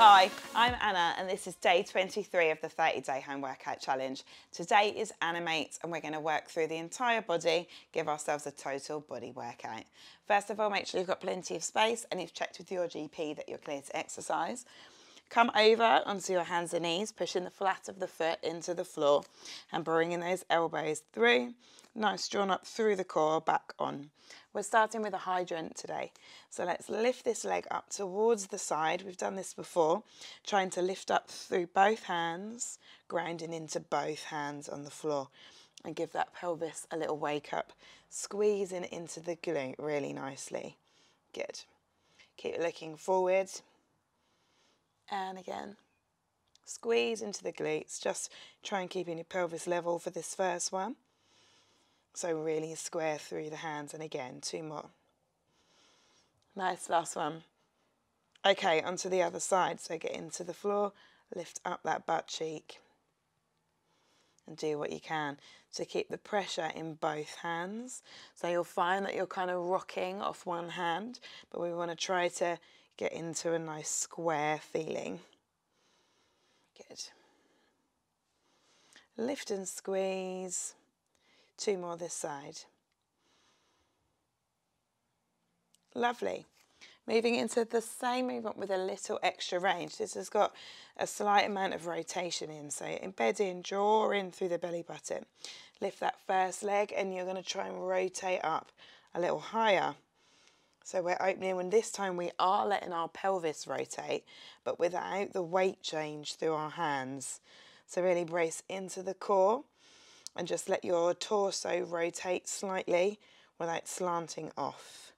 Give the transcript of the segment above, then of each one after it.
Hi, I'm Anna and this is day 23 of the 30-day home workout challenge. Today is Animate and we're going to work through the entire body, give ourselves a total body workout. First of all, make sure you've got plenty of space and you've checked with your GP that you're clear to exercise. Come over onto your hands and knees, pushing the flat of the foot into the floor and bringing those elbows through. Nice, drawn up through the core, back on. We're starting with a hydrant today. So let's lift this leg up towards the side. We've done this before, trying to lift up through both hands, grounding into both hands on the floor and give that pelvis a little wake up, squeezing into the glute really nicely. Good. Keep looking forward. And again, squeeze into the glutes. Just try and keep your pelvis level for this first one. So really square through the hands, and again, 2 more. Nice, last one. Okay, onto the other side. So get into the floor, lift up that butt cheek, and do what you can to keep the pressure in both hands. So you'll find that you're kind of rocking off one hand, but we want to try to get into a nice square feeling. Good. Lift and squeeze. 2 more this side. Lovely. Moving into the same movement with a little extra range. This has got a slight amount of rotation in, so embed in, draw in through the belly button. Lift that first leg and you're going to try and rotate up a little higher. So we're opening, and this time we are letting our pelvis rotate, but without the weight change through our hands. So really brace into the core and just let your torso rotate slightly without slanting off.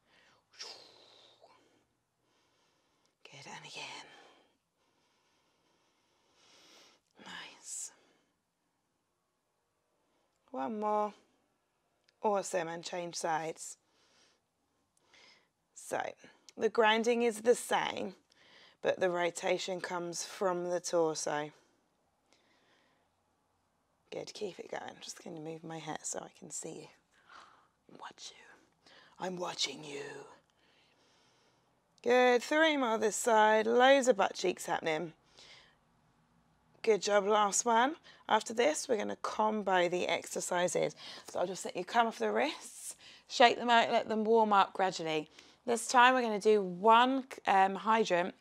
Good, and again. Nice. One more. Awesome, and change sides. So the grounding is the same, but the rotation comes from the torso. Good, keep it going. I'm just going to move my head so I can see you. Watch you. I'm watching you. Good, 3 more this side. Loads of butt cheeks happening. Good job, last one. After this, we're going to combo the exercises. So I'll just let you come off the wrists, shake them out, let them warm up gradually. This time we're going to do 1 hydrant,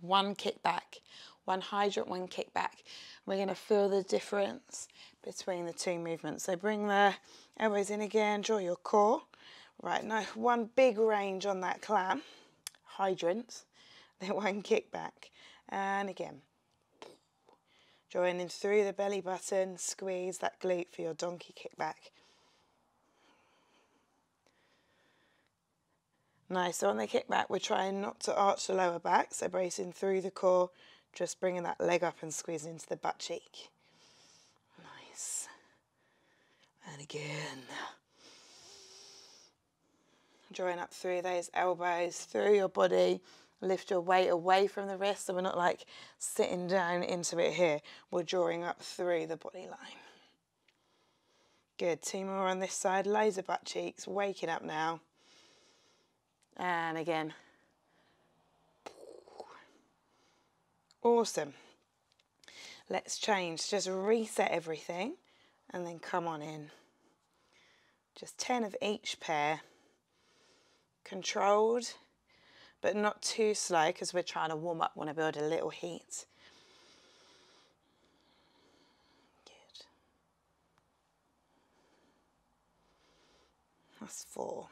1 kickback. 1 hydrant, 1 kickback. We're going to feel the difference between the 2 movements. So bring the elbows in again, draw your core. Right, now 1 big range on that clam, hydrant, then 1 kickback. And again, drawing in through the belly button, squeeze that glute for your donkey kickback. Nice, so on the kickback, we're trying not to arch the lower back, so bracing through the core, just bringing that leg up and squeezing into the butt cheek. Nice. And again. Drawing up through those elbows, through your body. Lift your weight away from the wrist, so we're not like sitting down into it here. We're drawing up through the body line. Good, 2 more on this side. Loads of butt cheeks, waking up now. And again. Awesome. Let's change. Just reset everything and then come on in. Just 10 of each pair. Controlled, but not too slow because we're trying to warm up, want to build a little heat. Good. That's 4.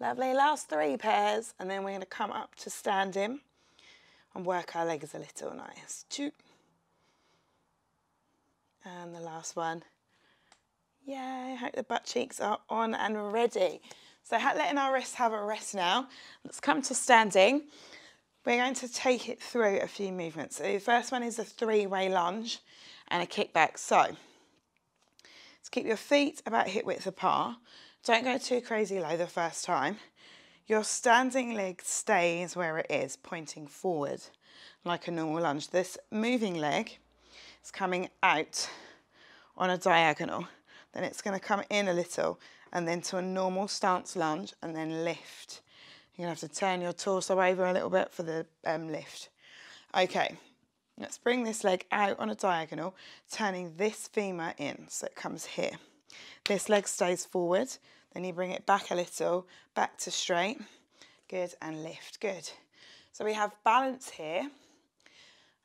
Lovely, last 3 pairs, and then we're going to come up to standing and work our legs a little. Nice. 2. And the last one. Yay, hope the butt cheeks are on and ready. So letting our wrists have a rest now. Let's come to standing. We're going to take it through a few movements. So the first one is a 3-way lunge and a kickback. So let's keep your feet about hip width apart. Don't go too crazy low the first time. Your standing leg stays where it is, pointing forward. like a normal lunge. This moving leg is coming out on a diagonal. Then it's going to come in a little and then to a normal stance lunge and then lift. You're going to have to turn your torso over a little bit for the lift. Okay, let's bring this leg out on a diagonal, turning this femur in so it comes here. This leg stays forward, then you bring it back a little, back to straight. Good, and lift, good. So we have balance here.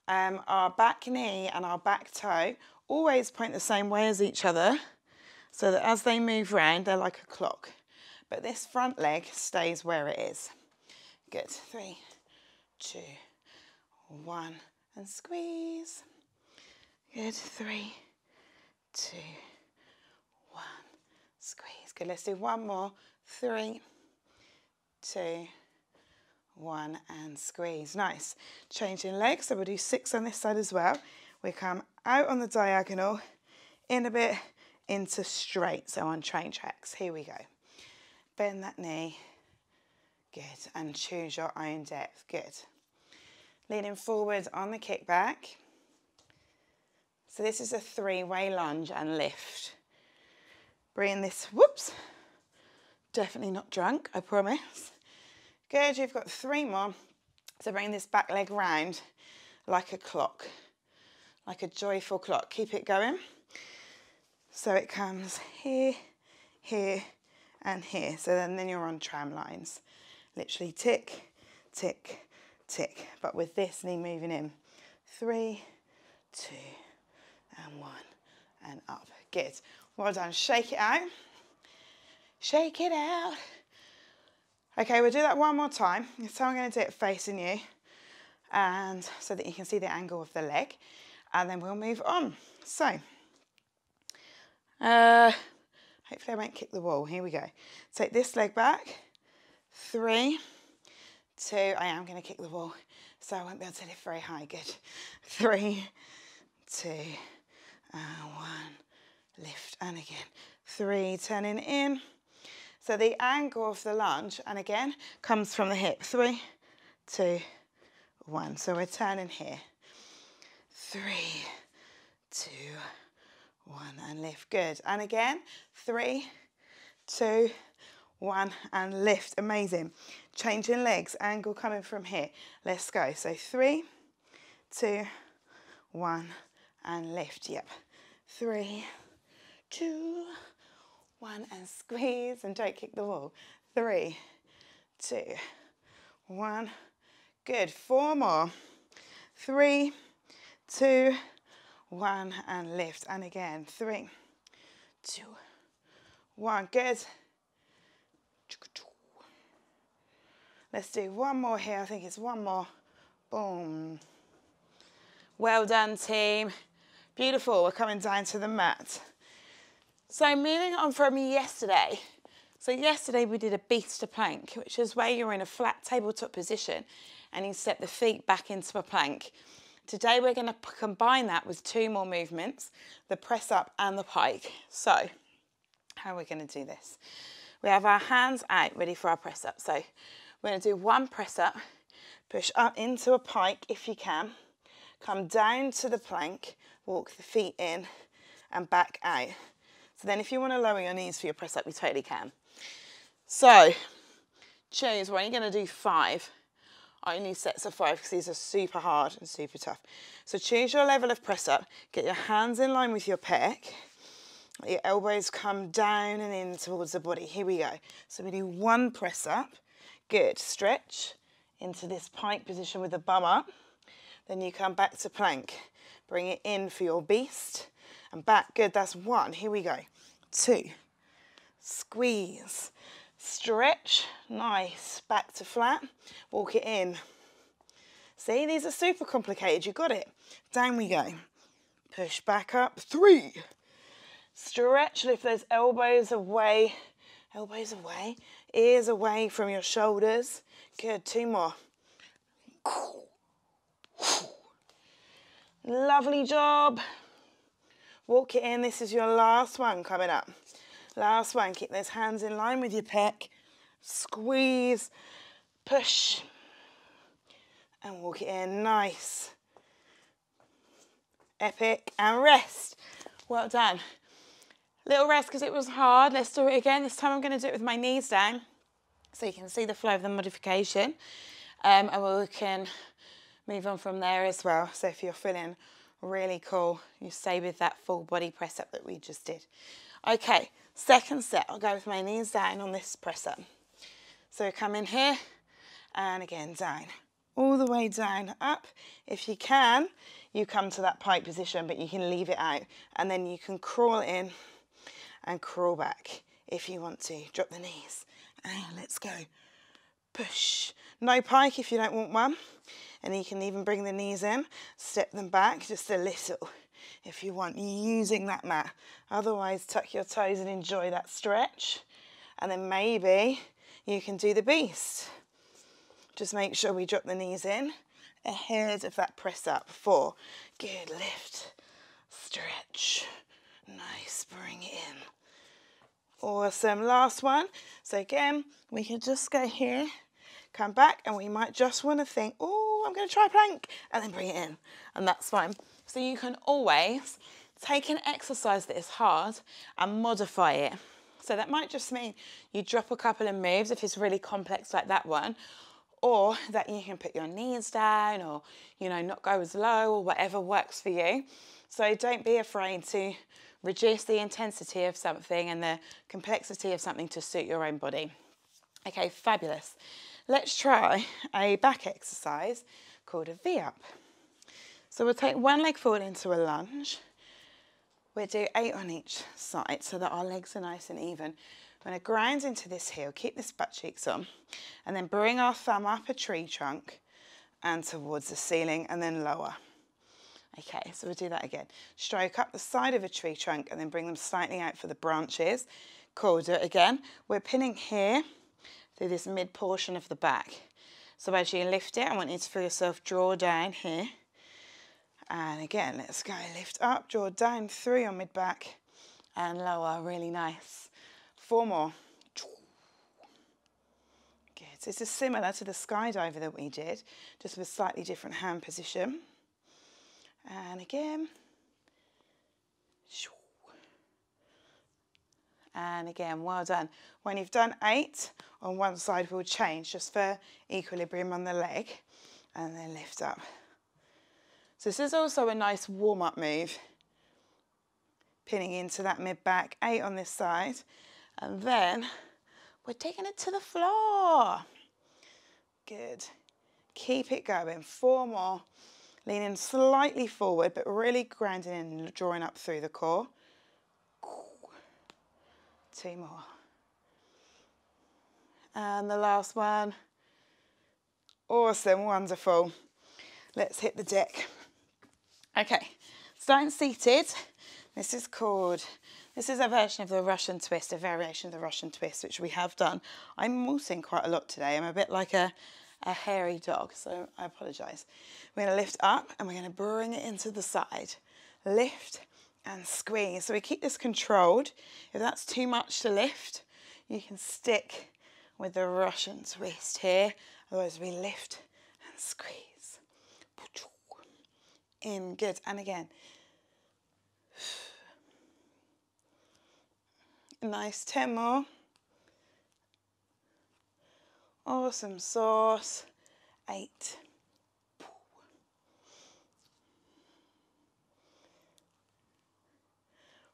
Our back knee and our back toe always point the same way as each other so that as they move round, they're like a clock. But this front leg stays where it is. Good, 3, 2, 1, and squeeze. Good, 3, 2, 1, squeeze. Good, let's do one more. 3, 2, 1, and squeeze. Nice. Changing legs, so we'll do 6 on this side as well. We come out on the diagonal, in a bit, into straight, so on train tracks. Here we go. Bend that knee. Good, and choose your own depth. Good. Leaning forward on the kickback. So this is a 3-way lunge and lift. Bring this, whoops, definitely not drunk, I promise. Good, you've got 3 more. So bring this back leg round like a clock, like a joyful clock. Keep it going. So it comes here, here, and here. So then you're on tram lines. Literally tick, tick, tick. But with this knee moving in. 3, 2, and 1, and up. Good. Well done. Shake it out. Shake it out. Okay, we'll do that one more time. So I'm going to do it facing you, and so that you can see the angle of the leg, and then we'll move on. So, hopefully I won't kick the wall. Here we go. Take this leg back. 3, 2. I am going to kick the wall, so I won't be able to lift very high. Good. 3, 2, and 1. Lift, and again. 3, turning in. So the angle of the lunge, and again, comes from the hip. 3, 2, 1. So we're turning here. 3, 2, 1, and lift. Good. And again, 3, 2, 1, and lift. Amazing. Changing legs, angle coming from here. Let's go. So 3, 2, 1, and lift. Yep. 3, 2, 1, and squeeze, and don't kick the wall. 3, 2, 1. Good. 4 more. 3, 2, 1, and lift. And again, 3, 2, 1. Good. Let's do one more here. I think it's one more. Boom. Well done, team. Beautiful. We're coming down to the mat. So moving on from yesterday. So yesterday we did a beast to plank, which is where you're in a flat tabletop position and you step the feet back into a plank. Today we're going to combine that with 2 more movements, the press up and the pike. So how are we going to do this? We have our hands out ready for our press up. So we're going to do 1 press up, push up into a pike if you can, come down to the plank, walk the feet in and back out. So then if you want to lower your knees for your press up, you totally can. So choose, we're only going to do 5. Only sets of 5 because these are super hard and super tough. So choose your level of press up, get your hands in line with your pec, let your elbows come down and in towards the body. Here we go. So we do 1 press up. Good. Stretch into this pike position with the bum up. Then you come back to plank. Bring it in for your beast. And back. Good. That's 1. Here we go. 2. Squeeze. Stretch. Nice. Back to flat. Walk it in. See, these are super complicated. You got it. Down we go. Push back up. 3. Stretch. Lift those elbows away. Elbows away. Ears away from your shoulders. Good. 2 more. Lovely job. Walk it in. This is your last one coming up. Last one. Keep those hands in line with your pec. Squeeze. Push. and walk it in. Nice. Epic, and rest. Well done. Little rest because it was hard. Let's do it again. This time I'm going to do it with my knees down so you can see the flow of the modification. And we can move on from there as well. So if you're feeling really cool, you stay with that full body press up that we just did. Okay, second set. I'll go with my knees down on this press up. So come in here and again down. All the way down, up. If you can, you come to that pike position, but you can leave it out. And then you can crawl in and crawl back if you want to. Drop the knees. And let's go. Push. No pike if you don't want one. And you can even bring the knees in, step them back just a little if you want, using that mat. Otherwise, tuck your toes and enjoy that stretch. And then maybe you can do the beast. Just make sure we drop the knees in ahead of that press up. 4. Good. Lift. Stretch. Nice. Bring it in. Awesome. Last one. So again, we can just go here, come back, and we might just want to think, oh, I'm going to try plank, and then bring it in. And that's fine. So you can always take an exercise that is hard and modify it. So that might just mean you drop a couple of moves if it's really complex like that one, or that you can put your knees down or, you know, not go as low or whatever works for you. So don't be afraid to reduce the intensity of something and the complexity of something to suit your own body. Okay, fabulous. Let's try a back exercise called a V-up. So we'll take one leg forward into a lunge. We'll do 8 on each side so that our legs are nice and even. We're going to ground into this heel, keep this butt cheeks on, and then bring our thumb up a tree trunk and towards the ceiling and then lower. Okay, so we'll do that again. Stroke up the side of a tree trunk and then bring them slightly out for the branches. Cool, do it again. We're pinning here through this mid portion of the back. So as you lift it, I want you to feel yourself draw down here. And again, let's go. Lift up, draw down through your mid back and lower. Really nice. 4 more. Good. This is similar to the skydiver that we did, just with a slightly different hand position. And again. And again, well done. When you've done 8 on one side, we'll change just for equilibrium on the leg and then lift up. So this is also a nice warm-up move. Pinning into that mid-back, 8 on this side. And then we're taking it to the floor. Good. Keep it going. 4 more. Leaning slightly forward, but really grounding and drawing up through the core. 2 more. And the last one. Awesome, wonderful. Let's hit the deck. Okay, starting seated. This is a version of the Russian twist, a variation of the Russian twist, which we have done. I'm waltzing quite a lot today. I'm a bit like a hairy dog, so I apologise. We're going to lift up and we're going to bring it into the side. Lift and squeeze. So we keep this controlled. If that's too much to lift, you can stick with the Russian twist here. Otherwise we lift and squeeze. In, good, and again. Nice, 10 more. Awesome sauce. 8.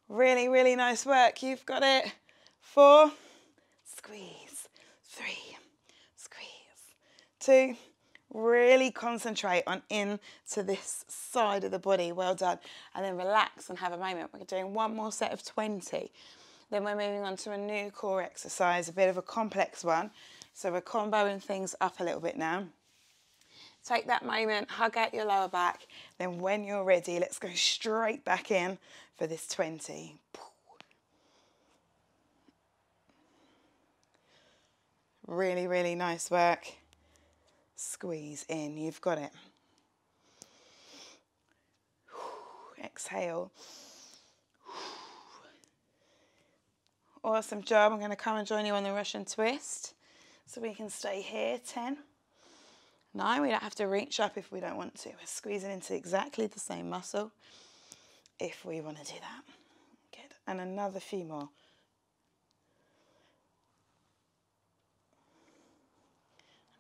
Really, really nice work. You've got it. 4. Squeeze. 3. Squeeze. 2. Really concentrate on into this side of the body. Well done. And then relax and have a moment. We're doing one more set of 20. Then we're moving on to a new core exercise, a bit of a complex one. So we're comboing things up a little bit now. Take that moment, hug out your lower back. Then when you're ready, let's go straight back in for this 20. Really, really nice work. Squeeze in, you've got it. Exhale. Awesome job. I'm going to come and join you on the Russian twist. So we can stay here, 10. 9. We don't have to reach up if we don't want to. We're squeezing into exactly the same muscle if we want to do that. Good. And another few more.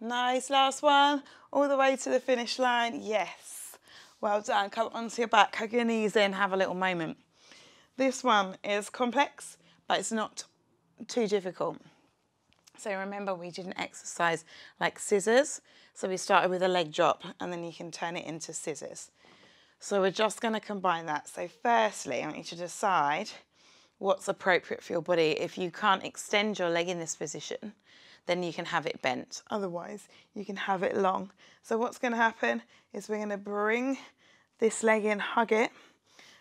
Nice, last one, all the way to the finish line. Yes, well done. Come onto your back, hug your knees in, have a little moment. This one is complex, but it's not too difficult. So remember, we did an exercise like scissors. So we started with a leg drop, and then you can turn it into scissors. So we're just going to combine that. So firstly, I want you to decide what's appropriate for your body. If you can't extend your leg in this position, then you can have it bent. Otherwise, you can have it long. So what's going to happen is we're going to bring this leg in, hug it,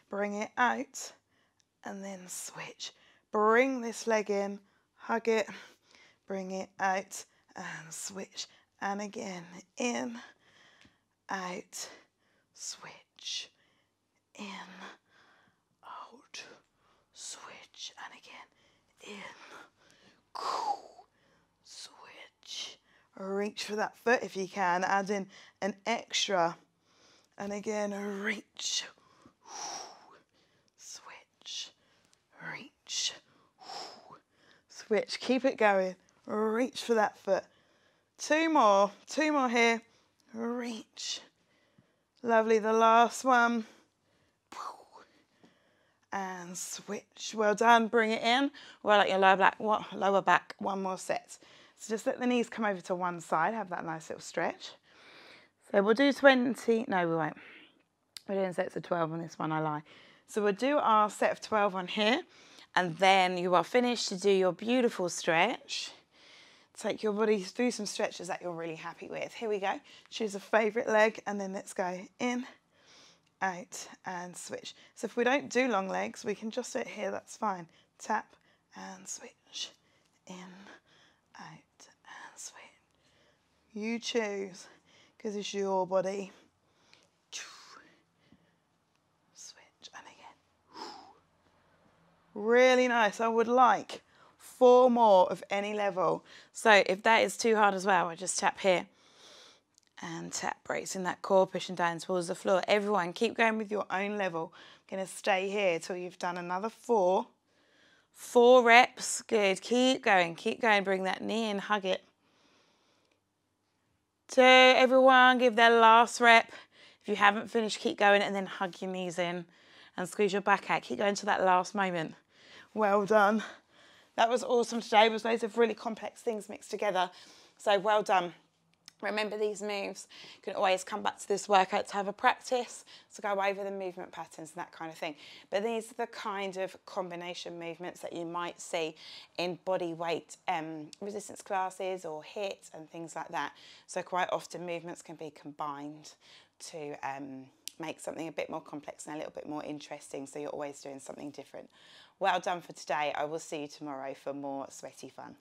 bring it out, and then switch. Bring this leg in, hug it, bring it out, and switch. And again, in, out, switch, in, out, switch, and again, in, cool. Reach for that foot if you can, add in an extra, and again, reach, switch, reach, switch, keep it going, reach for that foot. Two more here, reach, lovely, the last one, and switch, well done, bring it in, well at your lower back, one more set. So just let the knees come over to one side, have that nice little stretch. So we'll do 20, no we won't. We're doing sets of 12 on this one, I lie. So we'll do our set of 12 on here, and then you are finished to do your beautiful stretch. Take your body through some stretches that you're really happy with. Here we go. Choose a favourite leg, and then let's go in, out, and switch. So if we don't do long legs, we can just do it here, that's fine. Tap and switch, in, out, and switch. You choose, because it's your body. Switch, and again. Really nice. I would like 4 more of any level. So if that is too hard as well, I just tap here and tap, bracing that core, pushing down towards the floor. Everyone, keep going with your own level. I'm going to stay here till you've done another 4. 4 reps, good. Keep going, bring that knee in, hug it. 2, everyone, give their last rep. If you haven't finished, keep going, and then hug your knees in and squeeze your back out. Keep going to that last moment. Well done. That was awesome today. It was loads of really complex things mixed together. So well done. Remember these moves. You can always come back to this workout to have a practice, to go over the movement patterns and that kind of thing. But these are the kind of combination movements that you might see in body weight resistance classes or HIIT and things like that. So quite often movements can be combined to make something a bit more complex and a little bit more interesting, so you're always doing something different. Well done for today. I will see you tomorrow for more sweaty fun.